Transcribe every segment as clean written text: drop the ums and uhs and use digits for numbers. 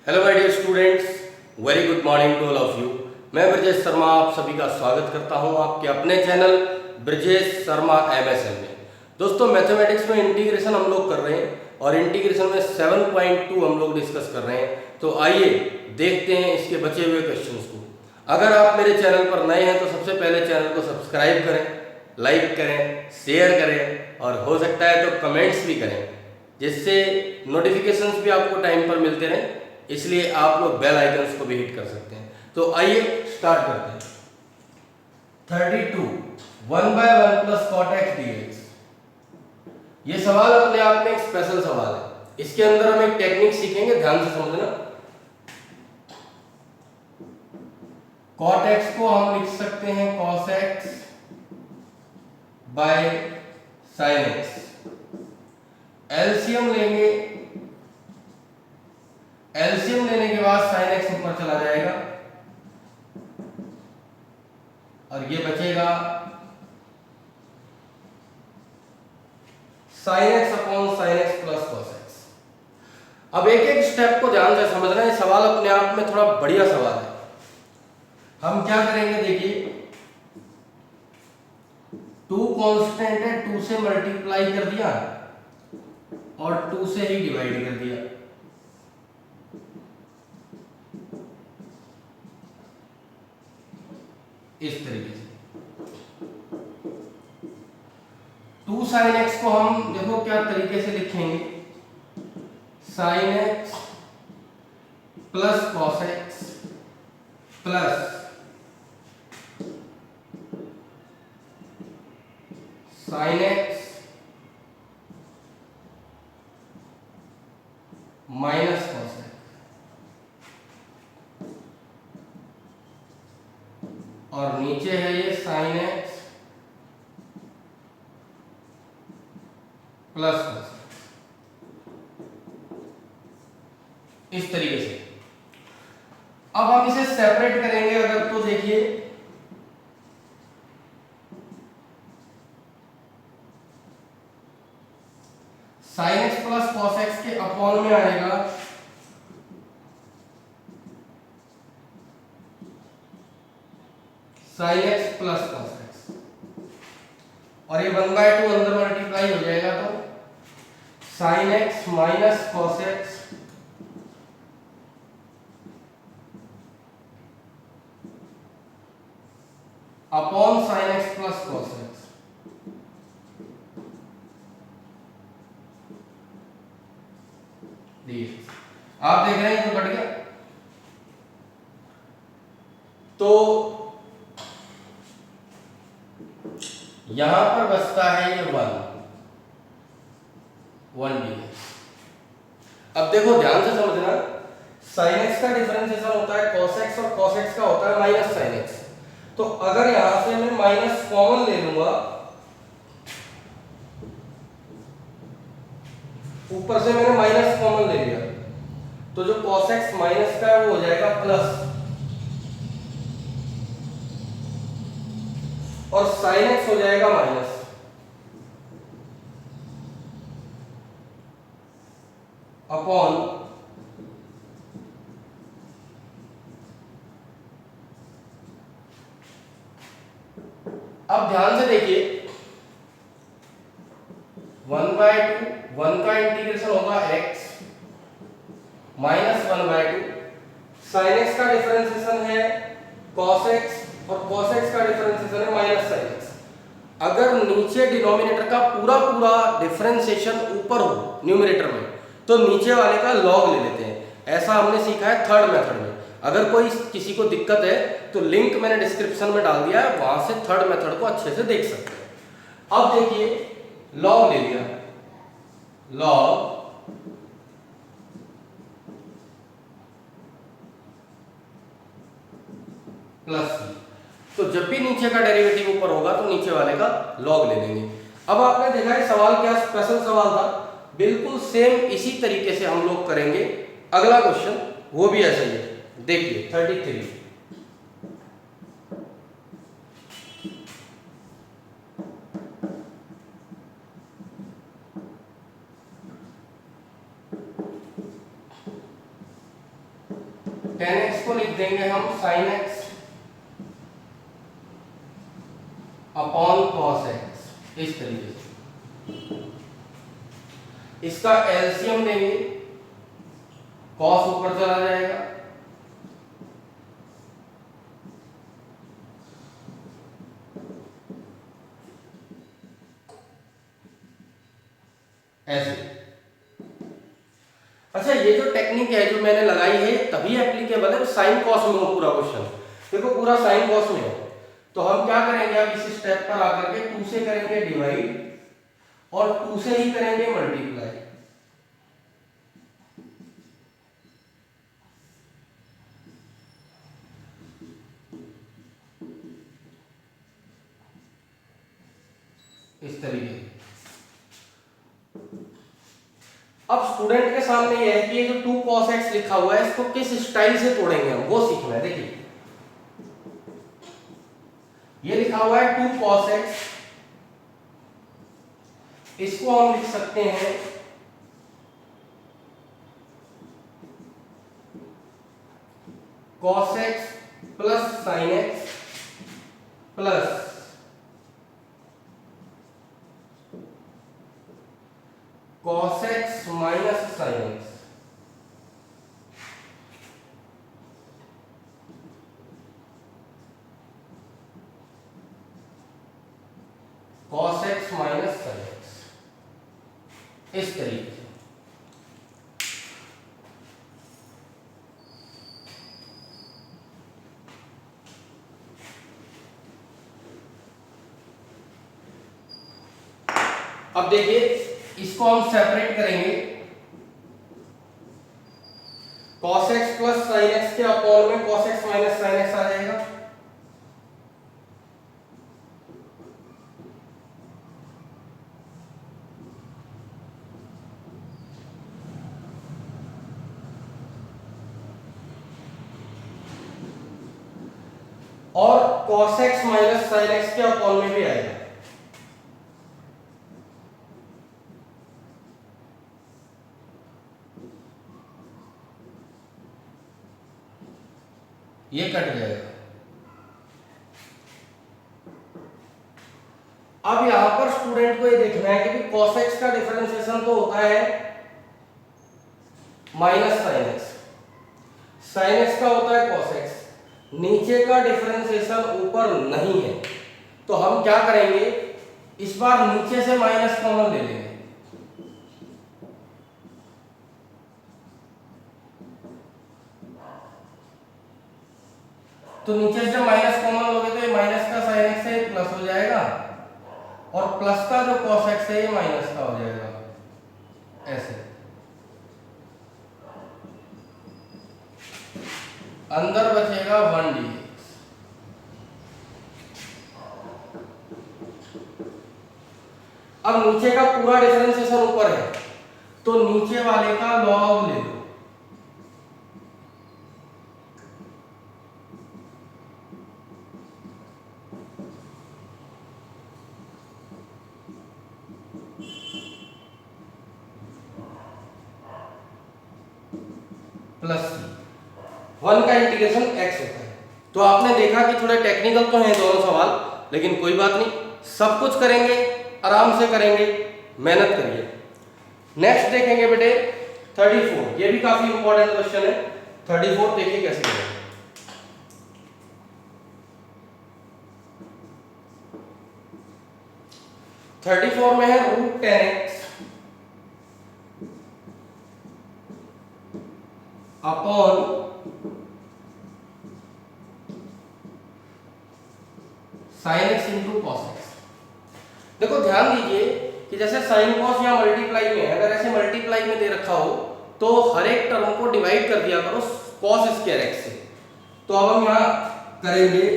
Hello my dear students, very good morning to all of you. मैं ब्रजेश शर्मा आप सभी का स्वागत करता हूं आपके अपने चैनल ब्रजेश शर्मा एमएसएम में। दोस्तों, मैथमेटिक्स में इंटीग्रेशन हम लोग कर रहे हैं और इंटीग्रेशन में 7.2 हम लोग डिस्कस कर रहे हैं। तो आइए देखते हैं इसके बचे हुए क्वेश्चंस को। अगर आप मेरे चैनल पर नए हैं तो सबसे पहले चैनल को सब्सक्राइब करें, लाइक करें, शेयर करें और हो सकता है तो कमेंट्स भी करें, जिससे नोटिफिकेशंस भी आपको टाइम पर मिलते रहें। इसलिए आप लोग बेल आइकन्स को भी हिट कर सकते हैं। तो आइए स्टार्ट करते हैं। 32 1/1 प्लस कॉट एक्स dx। ये सवाल अपने आप में एक स्पेशल सवाल है। इसके अंदर हम एक टेक्निक सीखेंगे, ध्यान से समझना। कॉट एक्स को हम लिख सकते हैं cos x by sine x. LCM लेंगे, एलसीएम लेने के बाद साइन एक्स ऊपर चला जाएगा और ये बचेगा sine x upon sine x plus cos x. अब एक एक स्टेप को ध्यान से समझना है। सवाल अपने आप में थोड़ा बढ़िया सवाल है। हम क्या करेंगे, देखिए 2 कांस्टेंट है, 2 से मल्टीप्लाई कर दिया और 2 से ही डिवाइड कर दिया। इस तरीके से 2 साइन एक्स को हम देखो क्या तरीके से लिखेंगे, sine x plus cos x plus sine x minus cos x और नीचे है ये sine x plus cos x. इस तरीके से अब हम इसे सेपरेट करेंगे। अगर तो देखिए sine x plus cos x के अपॉन में आएगा sine x plus cos x और ये 1/2 अंदर मल्टीप्लाई हो जाएगा तो sine x minus cos x upon sine x plus cos x. आप देख रहे हैं तो कट गया। तो यहां पर बचता है ये 1 dx। अब देखो ध्यान से समझना, साइन एक्स का डिफरेंशिएशन होता है cos x और cos x का होता है माइनस साइन एक्स। तो अगर यहां से मैं माइनस कॉमन ले लूंगा, ऊपर से मैंने माइनस कॉमन ले लिया, तो जो cos x माइनस का है वो हो जाएगा प्लस और sin x हो जाएगा माइनस। अपॉन अब ध्यान से देखिए 1/2 1 का इंटीग्रेशन होगा x माइनस 1/2। sin x का डिफरेंशिएशन है cos x और cos x का डिफरेंशिएशन है माइनस sin x। अगर नीचे डिनोमिनेटर का पूरा पूरा डिफरेंशिएशन ऊपर हो न्यूमरेटर में, तो नीचे वाले का लॉग ले लेते हैं। ऐसा हमने सीखा है थर्ड मेथड में। अगर कोई किसी को दिक्कत है तो लिंक मैंने डिस्क्रिप्शन में डाल दिया है, वहां से थर्ड मेथड को अच्छे से देख सकते हैं। अब देखिए लॉग ले लिया, लॉग प्लस, तो जब भी नीचे का डेरिवेटिव ऊपर होगा तो नीचे वाले का लॉग ले लेंगे। अब आपने देखा है सवाल क्या स्पेशल सवाल था, बिल्कुल सेम इसी तरीके से हम लोग करेंगे। अगला क्वेश्चन वो भी ऐसा ही है। देखिए 33 33 tan x को लिख देंगे हम sin x upon cos x, इस तरीके से। इसका एलसीएम लेंगे, cos ऊपर चला जाएगा, ऐसे। अच्छा, ये जो टेक्निक है जो मैंने लगाई है तभी एप्लीकेबल है साइन कॉस में हो पूरा क्वेश्चन। देखो पूरा साइन कॉस में है, तो हम क्या करेंगे, अब इस स्टेप पर आकर के 2 से करेंगे डिवाइड और 2 से ही करेंगे मल्टीप्लाई। इस तरीके से। अब स्टूडेंट के सामने यह है कि ये जो 2 cos x लिखा हुआ है इसको किस स्टाइल से तोड़ेंगे हम, वो सीखना है। देखिए ये लिखा हुआ है 2 cos x, इसको हम लिख सकते हैं cos x plus sin x plus cos x minus sin x। cos x minus sin x, इस तरीके से। अब देखिए इसको हम सेपरेट करेंगे, cos x plus sin x के अपॉन में cos x minus sin x आ जाएगा। और cos x minus sin x के अपॉन में भी आएगा। ये कट जाएगा। अब यहां पर स्टूडेंट को ये देखना है कि cos x का डिफरेंशिएशन तो होता है minus sin x, sin x का होता है cos x, नीचे का डिफरेंशिएशन ऊपर नहीं है, तो हम क्या करेंगे, इस बार नीचे से माइनस कॉमन ले लेंगे। तो नीचे से माइनस कॉमन लोगे तो ये माइनस का sin x है प्लस हो जाएगा, और प्लस का जो cos x है ये माइनस का हो जाएगा, ऐसे। अंदर बचेगा 1dx। अब नीचे का पूरा डिफरेंशिएशन ऊपर है, तो नीचे वाले का लॉग ले लो। प्लस 1 का इंटीग्रेशन x होता है। तो आपने देखा कि थोड़े टेक्निकल तो हैं दोनों सवाल, लेकिन कोई बात नहीं, सब कुछ करेंगे, आराम से करेंगे, मेहनत करिए। नेक्स्ट देखेंगे बेटे 34, ये भी काफी इंपॉर्टेंट क्वेश्चन है। 34 देखिए कैसे करेंगे। 34 में है √10x upon sin x into cos x। देखो ध्यान दीजिए कि जैसे sin cos या मल्टीप्लाई में, अगर ऐसे मल्टीप्लाई में दे रखा हो तो हर एक टर्म को डिवाइड कर दिया करो cos स्क्वायर x से। तो अब हम यहां करेंगे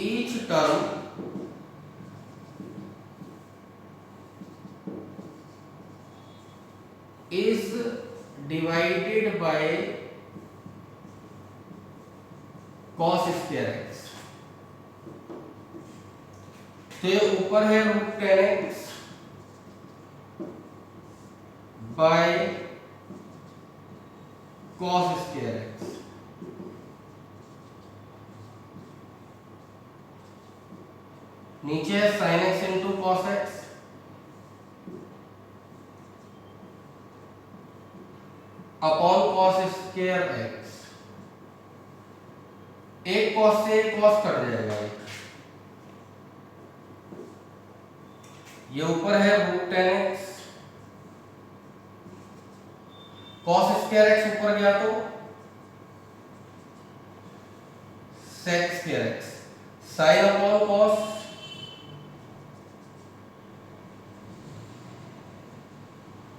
each term is divided by cos square x। तो ये ऊपर है √10x by cos square x, नीचे है sine x into cos x, upon cos square x. एक कॉस से एक कॉस कट जाएगा, ये ऊपर है root tan x, cos square x ऊपर गया तो sec square x, sine upon cos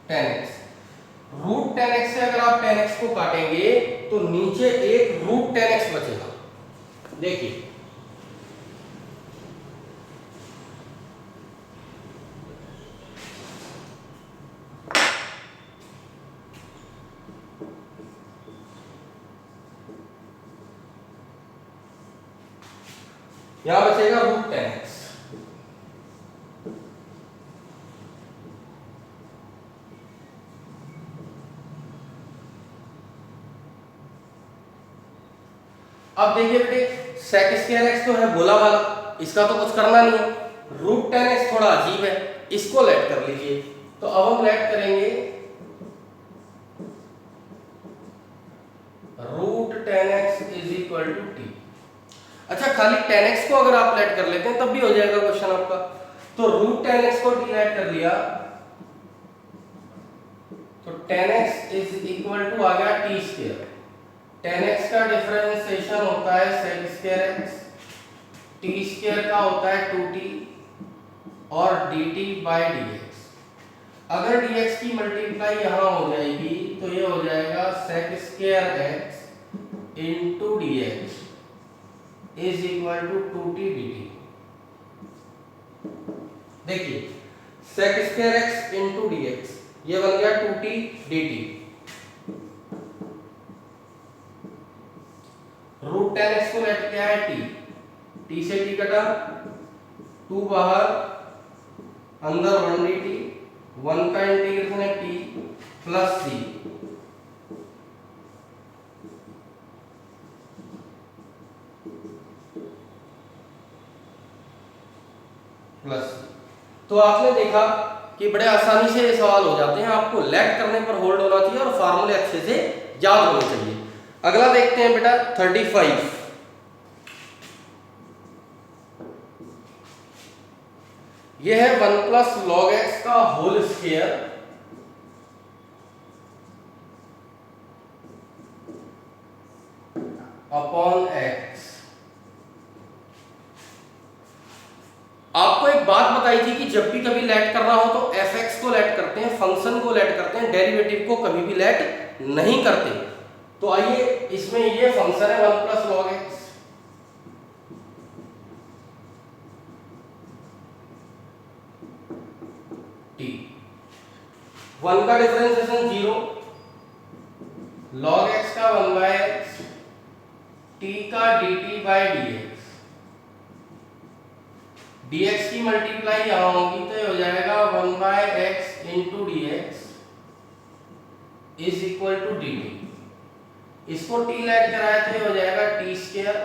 tan x. Root tan x से अगर आप टेन एक्स को काटेंगे तो नीचे एक रूट टेन एक्स बचेगा। देखिए यहां बचेगा रूट टेन एक्स। अब देखिए बेटे सेक स्क्वायर एक्स तो है बोला वाला, इसका तो कुछ करना नहीं है। रूट टेन एक्स थोड़ा अजीब है, इसको लेट कर लीजिए। तो अब हम लेट करेंगे root tan x is equal to t. अच्छा खाली टेन एक्स को अगर आप लेट कर लेते हैं तब भी हो जाएगा क्वेश्चन आपका। तो रूट टेन एक्स को टी लेट कर लिया तो tan x is equal to आ गया टी स्क्वायर। टेन एक्स का डिफरेंशिएशन होता है sec square x, T square का होता है 2t और dt बाय dx। अगर dx की मल्टीप्लाई यहां हो जाएगी तो ये हो जाएगा sec square x into dx is equal to 2t dt। देखिए sec square x into dx ये बन गया 2t dt। Root tan x को लेट किया है टी, टी से टी कटा, 2 बाहर, अंदर 1 dt, 1 का इंटीग्रेशन है टी प्लस सी। प्लस तो आपने देखा कि बड़े आसानी से ये सवाल हो जाते हैं, आपको लेट करने पर होल्ड होना चाहिए और फार्मूले अच्छे से याद होने चाहिए। अगला देखते हैं बेटा 35। यह है 1 प्लस लॉग एक्स का होल स्क्वायर अपॉन एक्स। आपको एक बात बताई थी कि जब भी कभी लेट करना हो तो एफ एक्स को लेट करते हैं, फंक्शन को लेट करते हैं, डेरिवेटिव को कभी भी लेट नहीं करते। तो आइए इसमें ये फंक्शन है 1 प्लस लॉग एक्स, टी, 1 का डिफरेंशिएशन 0, लॉग एक्स का 1 बाय एक्स, टी का dt बाय dx। dx की मल्टीप्लाई यहां होगी तो ये हो जाएगा 1 by x into dx is equal to dt। इसको t लेट कराए तो ये हो जाएगा टी स्क्वायर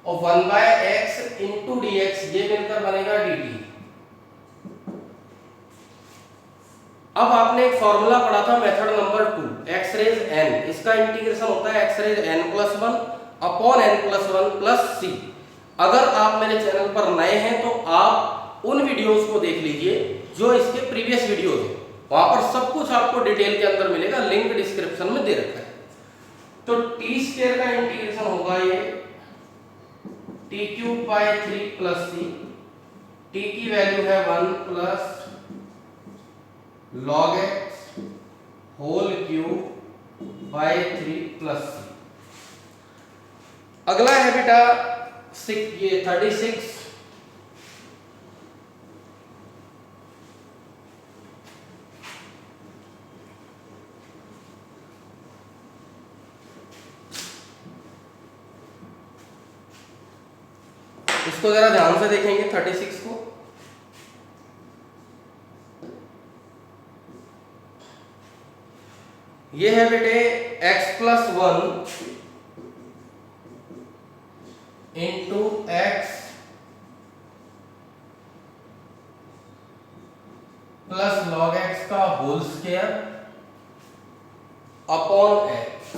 और 1 बाय एक्स इंटू dx ये मिलकर बनेगा dt। अब आपने एक फॉर्मूला पढ़ा था method number 2 x raise n, इसका इंटीग्रेशन होता है x raise n plus 1 upon n plus 1 plus c। अगर आप मेरे चैनल पर नए हैं तो आप उन वीडियोस को देख लीजिए जो इसके प्रीवियस वीडियोस हैं, वहां पर सब कुछ आपको डिटेल के अंदर मिलेगा, लिंक डिस्क्रिप्शन में दे रखा है। तो टी स्क्वायर का इंटीग्रेशन होगा ये T cube by 3 plus C, T की वैल्यू है 1 plus log x whole cube by 3 plus C. अगला है बेटा ये 36। इसको जरा ध्यान से देखेंगे 36 को। ये है बेटे x plus 1 into x plus log x का होल स्क्वायर अपॉन एक्स।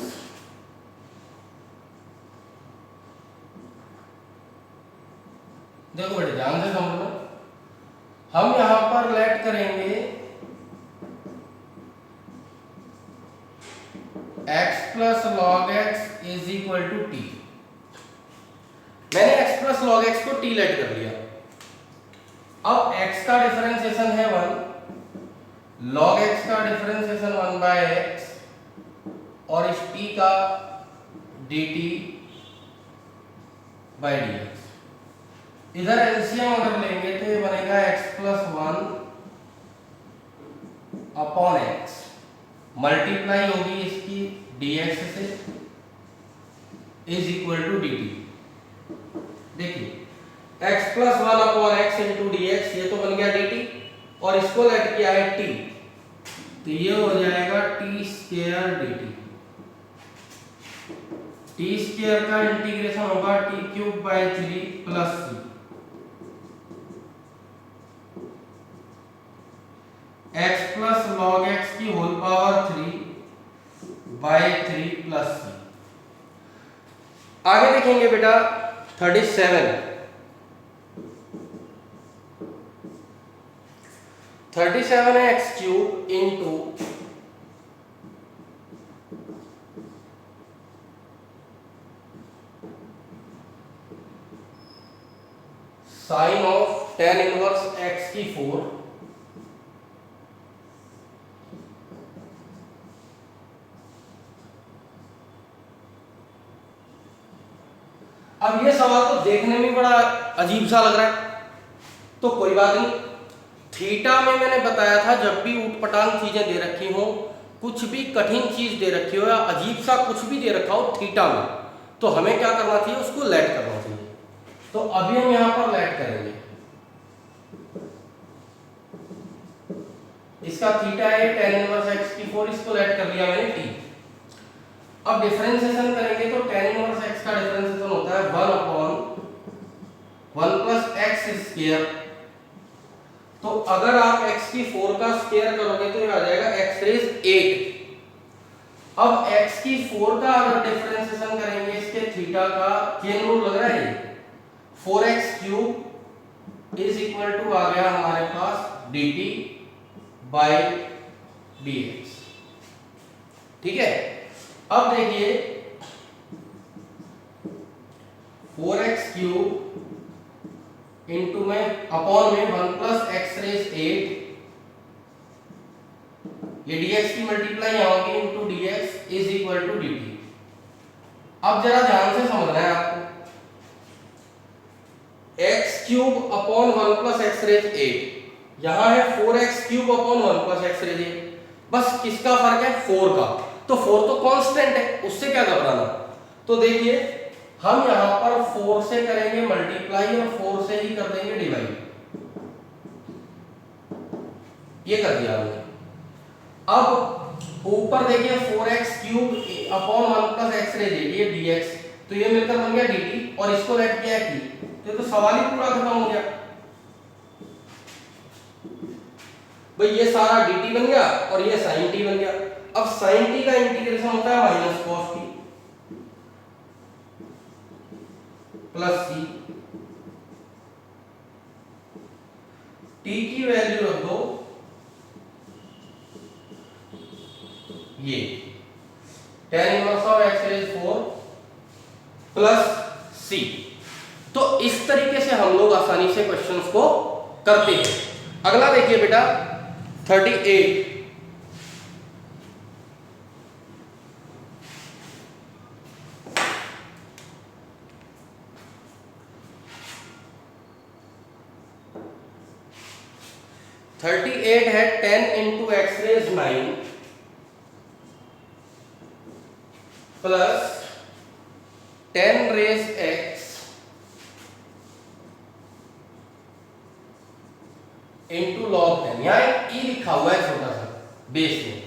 देखो बेटे ध्यान से समझना, हम यहां पर लेट करेंगे x plus log x is equal to t. मैंने x प्लस लॉग एक्स को t लेट कर लिया। अब x का डिफरेंशिएशन है 1, log x का डिफरेंशिएशन 1 बाय एक्स और इस t का dt बाय dx। इधर एलसीएम अगर लेंगे तो ये बनेगा x plus 1 upon x, multiply होगी इसकी dx से इज इक्वल टू dt। देखिए x plus 1 upon x into D x, ये तो बन गया dt और इसको लेट किया है t, तो ये हो जाएगा T square dt। T square का इंटीग्रेशन होगा T cube by 3 plus c, x plus log x की whole power 3 by 3 plus c। आगे देखेंगे बेटा 37 है x cube into sine of tan inverse x की 4 अब ये सवाल तो देखने में बड़ा अजीब सा लग रहा है, तो कोई बात नहीं। थीटा में मैंने बताया था जब भी ऊटपटांग चीजें दे रखी हो, कुछ भी कठिन चीज दे रखी हो या अजीब सा कुछ भी दे रखा हो थीटा में, तो हमें क्या करना चाहिए, उसको लेट करना चाहिए। तो अभी हम यहां पर लेट करेंगे, इसका थीटा है tan इनवर्स x की 4, इसको लेट कर लिया मैंने t। अब डिफरेंशिएशन करेंगे तो tan इनवर्स x का डिफरेंशिएशन होता है 1 अपॉन 1 प्लस एक्स स्क्वायर। तो अगर आप x की 4 का स्क्वायर करोगे तो ये आ जाएगा x रेज 8। अब x की 4 का अगर डिफरेंशिएशन करेंगे इसके थीटा का, चेन रूल लग रहा है, 4x cube is equal to आ गया हमारे पास dt बाय dx। ठीक है, अब देखिए 4x क्यूब इंटू में अपॉन में 1 प्लस एक्स रेज 8, ये dx की मल्टीप्लाई होगी into dx is equal to dt। अब जरा ध्यान से समझना है आपको, x cube upon 1 plus x raise 8, यहां है 4x cube upon 1 plus x raise 8, बस किसका फर्क है, 4 का। तो 4 तो कांस्टेंट है, उससे क्या घबराना। तो देखिए हम यहां पर 4 से करेंगे मल्टीप्लाई और 4 से ही कर देंगे डिवाइड, ये कर दिया हमने। अब ऊपर देखिए 4x cube upon 1 plus x raise 8, ये dx, तो ये मिलकर बन गया dt और इसको लेट किया है t, तो सवाल ही पूरा खत्म हो गया भाई। ये सारा dt बन गया और ये sin t बन गया। अब sin t का इंटीग्रेशन होता है minus cos t plus c, t की वैल्यू रख दो ये tan inverse of x raise 4 plus c। तो इस तरीके से हम लोग आसानी से क्वेश्चंस को करते हैं। अगला देखिए बेटा 38, है 10 into x raise 9 plus 10 raise x into log 10। यहाँ एक ई लिखा हुआ है छोटा सा बेस में,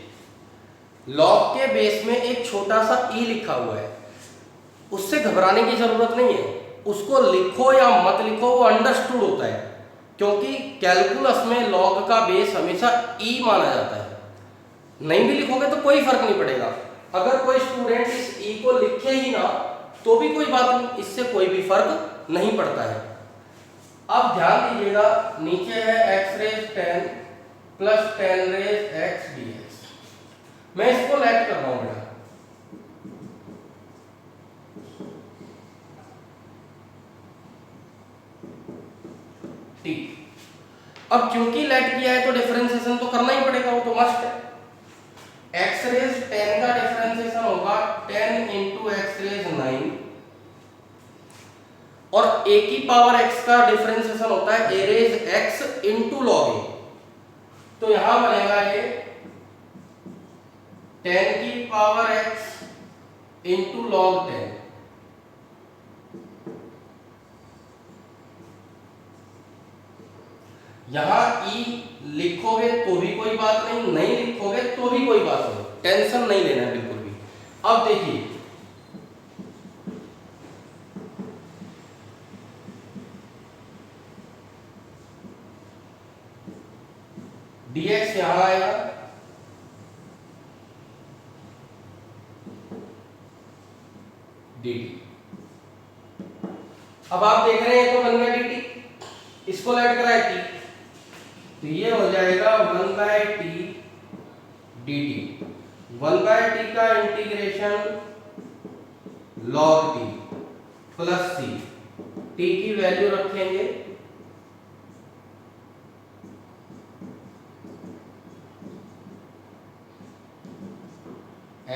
लॉग के बेस में एक छोटा सा ई लिखा हुआ है, उससे घबराने की जरूरत नहीं है। उसको लिखो या मत लिखो वो अंडरस्टूड होता है, क्योंकि कैलकुलस में लॉग का बेस हमेशा ई माना जाता है। नहीं भी लिखोगे तो कोई फर्क नहीं पड़ेगा। अगर कोई स्टूडेंट इस ई को लिखे ही ना तो भी कोई बात नहीं, इससे कोई भी फर्क नहीं पड़ता है। अब ध्यान दीजिएगा, नीचे है x raise 10 plus 10 raise x dx। मैं इसको लेट कर रहा हूं बेटा। ठीक, अब क्योंकि लेट किया है तो डिफरेंशिएशन तो करना ही पड़ेगा, वो तो मस्ट है। x रेज 10 का डिफरेंशिएशन होगा 10 इंटू एक्स रेज 9, और a की पावर x का डिफरेंशिएशन होता है a raise x into log a। तो यहां बनेगा ये 10 की पावर x इंटू लॉग 10। यहां ई लिखोगे तो भी कोई बात नहीं, नहीं लिखोगे तो भी कोई बात नहीं, टेंशन नहीं लेना है बिल्कुल भी। अब देखिए, dx यहां आएगा, dt। अब आप देख रहे हैं तो बन गया dt, इसको लेट कराए t, तो ये हो जाएगा 1/t dt। 1/t का integration log t plus c, t की वैल्यू रखेंगे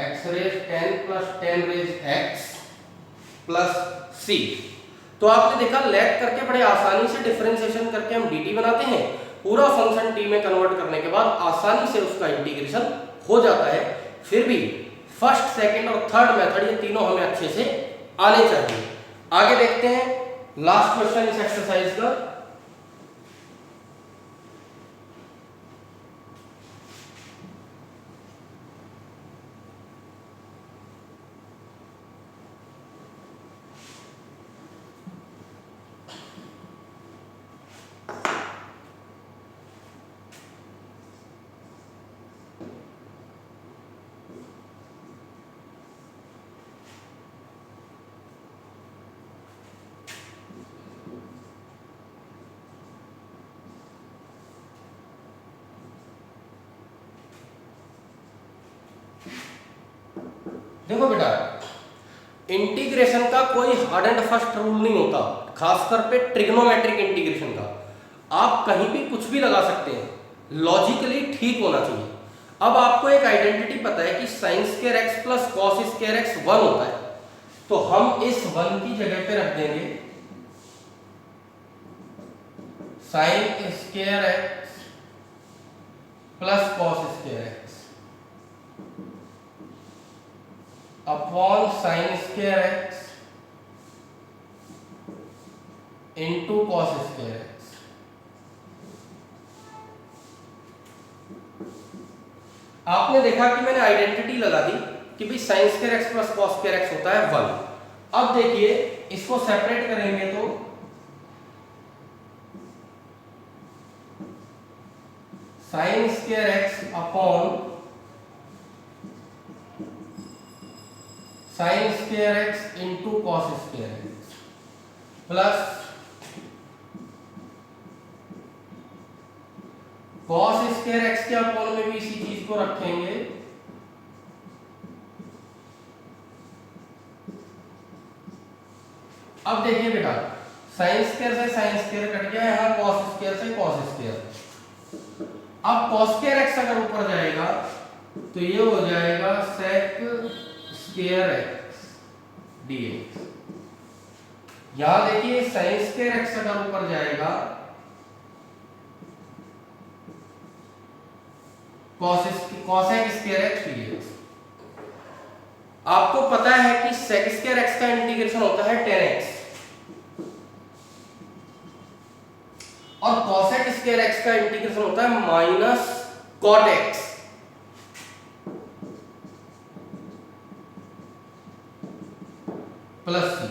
x raise 10 plus 10 raise x plus c। तो आपने देखा लेट करके बड़े आसानी से डिफरेंशिएशन करके हम dt बनाते हैं। पूरा फंक्शन t में कन्वर्ट करने के बाद आसानी से उसका इंटीग्रेशन हो जाता है। फिर भी फर्स्ट, सेकंड और थर्ड मेथड ये तीनों हमें अच्छे से आने चाहिए। आगे देखते हैं लास्ट क्वेश्चन इस एक्सरसाइज का। देखो बेटा, इंटीग्रेशन का कोई हार्ड एंड फास्ट रूल नहीं होता, खासकर पे ट्रिग्नोमेट्रिक इंटीग्रेशन का। आप कहीं भी कुछ भी लगा सकते हैं, लॉजिकली ठीक होना चाहिए। अब आपको एक आइडेंटिटी पता है कि sine square x plus cos square x 1 होता है, तो हम इस 1 की जगह पे रख देंगे sine square x plus cos square x upon sine square x into cos square x. आपने देखा कि मैंने आइडेंटिटी लगा दी कि भाई sine square x plus cos square x होता है 1। अब देखिए इसको सेपरेट करेंगे तो sine square x upon sine square x into cos square x plus cos square x के अपॉन में भी इसी चीज को रखेंगे अब देखिए बेटा, साइन स्क्वायर से साइन स्क्वायर कट गया, यहाँ कॉस स्क्वायर से कॉस स्क्वायर। अब कॉस स्क्वायर एक्स अगर ऊपर जाएगा तो ये हो जाएगा सेक स्क्वायर एक्स dx। यहां देखिए साइन स्क्वायर एक्स अगर ऊपर जाएगा कॉसेक स्क्वायर एक्स dx। आपको पता है कि सेक स्क्वायर एक्स का इंटीग्रेशन होता है 10x और कॉसेक स्क्वायर एक्स का इंटीग्रेशन होता है माइनस कॉट एक्स। प्लस सी।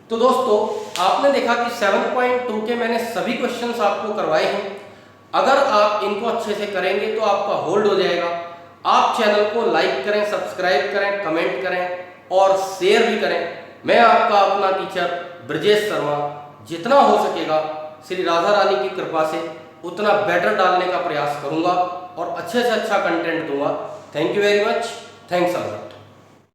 तो दोस्तों आपने देखा कि 7.2 के मैंने सभी क्वेश्चंस आपको करवाए हैं। अगर आप इनको अच्छे से करेंगे तो आपका होल्ड हो जाएगा। आप चैनल को लाइक करें, सब्सक्राइब करें, कमेंट करें और शेयर भी करें। मैं आपका अपना टीचर ब्रजेश शर्मा जितना हो सकेगा श्री राधा रानी की कृपा से उतना बेटर डालने का प्रयास करूंगा और अच्छे से अच्छा कंटेंट दूंगा। Thank you very much. Thanks a lot.